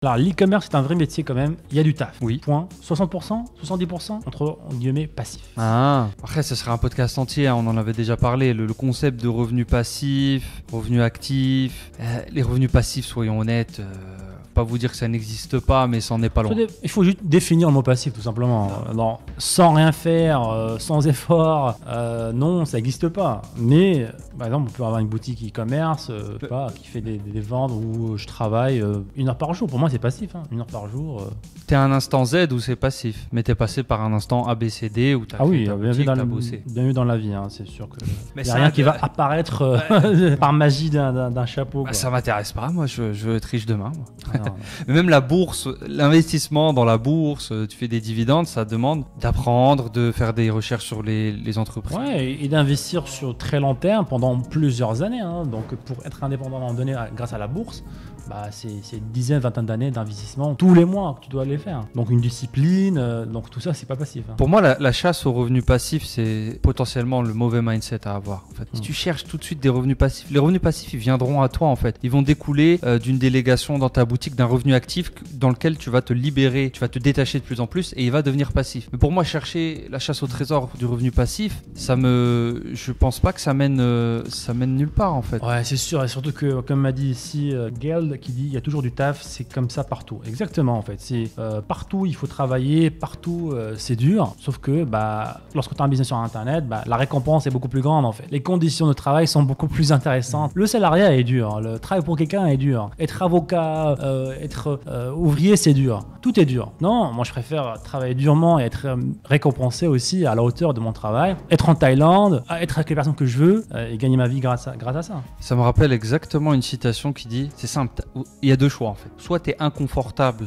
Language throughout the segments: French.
Alors, l'e-commerce, c'est un vrai métier quand même. Il y a du taf. Oui. Point. 60%, 70% entre guillemets passif. Ah. Après, ce serait un podcast entier, hein, on en avait déjà parlé. Le concept de revenu passif, revenu actif. Les revenus passifs, soyons honnêtes, pas vous dire que ça n'existe pas, mais ça n'en est pas loin. Il faut juste définir le mot passif, tout simplement. Non, sans rien faire, sans effort, non, ça n'existe pas. Mais, par exemple, on peut avoir une boutique e-commerce qui fait des ventes où je travaille 1 heure par jour. Pour moi, c'est passif. 1 heure par jour. T'es à un instant Z où c'est passif, mais t'es passé par un instant ABCD où t'as créé ta boutique, t'as bossé. Bien vu dans la vie, c'est sûr que mais y a rien qui va apparaître par magie d'un chapeau. Ça m'intéresse pas, moi je veux être riche demain. Moi. Non. Mais même la bourse, l'investissement dans la bourse, tu fais des dividendes, ça demande d'apprendre, de faire des recherches sur les entreprises. Ouais, et d'investir sur très long terme pendant plusieurs années. Donc pour être indépendant à un moment donné grâce à la bourse, c'est une dizaine, vingtaine d'années d'investissement tous les mois que tu dois aller faire. Donc une discipline, donc tout ça c'est pas passif. Pour moi, la chasse aux revenus passifs, c'est potentiellement le mauvais mindset à avoir. En fait. Si tu cherches tout de suite des revenus passifs, les revenus passifs ils viendront à toi en fait. Ils vont découler d'une délégation dans ta boutique, d'un revenu actif dans lequel tu vas te libérer, tu vas te détacher de plus en plus et il va devenir passif. Mais pour moi, chercher la chasse au trésor du revenu passif, je pense pas que ça mène nulle part en fait. Ouais, c'est sûr, et surtout que comme m'a dit ici Geld qui dit il y a toujours du taf, c'est comme ça partout. Exactement en fait, c'est partout il faut travailler, partout c'est dur, sauf que lorsque tu as un business sur internet, la récompense est beaucoup plus grande en fait. Les conditions de travail sont beaucoup plus intéressantes. Le salariat est dur, le travail pour quelqu'un est dur, être avocat, être ouvrier c'est dur, tout est dur. Non, moi je préfère travailler durement et être récompensé aussi à la hauteur de mon travail, être en Thaïlande, être avec les personnes que je veux et gagner ma vie grâce à ça. Ça me rappelle exactement une citation qui dit, c'est simple, il y a deux choix en fait. Soit tu es inconfortable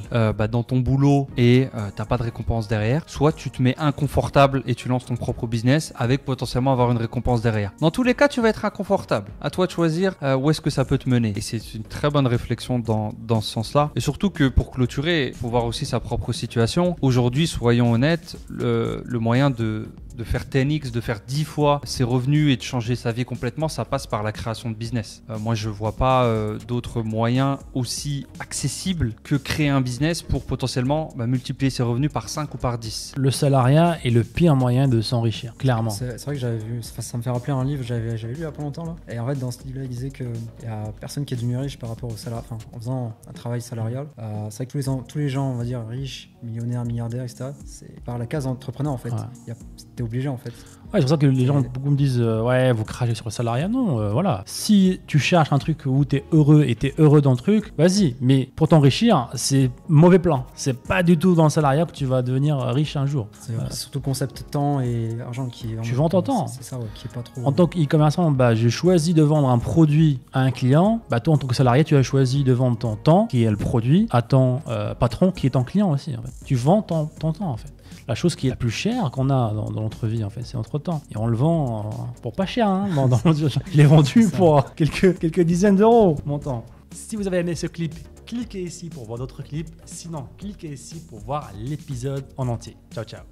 dans ton boulot et t'as pas de récompense derrière, soit tu te mets inconfortable et tu lances ton propre business avec potentiellement avoir une récompense derrière. Dans tous les cas, tu vas être inconfortable. À toi de choisir où est-ce que ça peut te mener. Et c'est une très bonne réflexion dans ce sens-là. Et surtout que pour clôturer, il faut voir aussi sa propre situation. Aujourd'hui, soyons honnêtes, le moyen de faire 10x, de faire 10 fois ses revenus et de changer sa vie complètement, ça passe par la création de business. Moi, je vois pas d'autres moyens aussi accessibles que créer un business pour potentiellement multiplier ses revenus par 5 ou par 10. Le salariat est le pire moyen de s'enrichir, clairement. C'est vrai que j'avais vu, ça me fait rappeler un livre que j'avais lu il y a pas longtemps là. Et en fait, dans ce livre-là, il disait qu'il y a personne qui est devenu riche par rapport au salariat, en faisant un travail salarial. C'est vrai que tous les gens, on va dire riches, millionnaires, milliardaires, etc., c'est par la case entrepreneur en fait. Ouais. T'es obligé en fait. Ouais, c'est pour ça que les gens beaucoup me disent vous crachez sur le salariat. Non, voilà. Si tu cherches un truc où t'es heureux et t'es heureux dans le truc, vas-y. Mais pour t'enrichir, c'est mauvais plan. C'est pas du tout dans le salariat que tu vas devenir riche un jour. C'est surtout le concept temps et argent qui est. Tu vends ton temps. C'est ça, qui est pas trop. En tant qu'e-commerçant, j'ai choisi de vendre un produit à un client. Toi, en tant que salarié, tu as choisi de vendre ton temps, qui est le produit, à ton patron, qui est ton client aussi. En fait. Tu vends ton temps, en fait. La chose qui est la plus chère qu'on a dans notre vie, en fait, c'est notre temps. Et on le vend pour pas cher. Je l'ai vendu pour quelques dizaines d'euros, mon temps. Si vous avez aimé ce clip, cliquez ici pour voir d'autres clips. Sinon, cliquez ici pour voir l'épisode en entier. Ciao, ciao.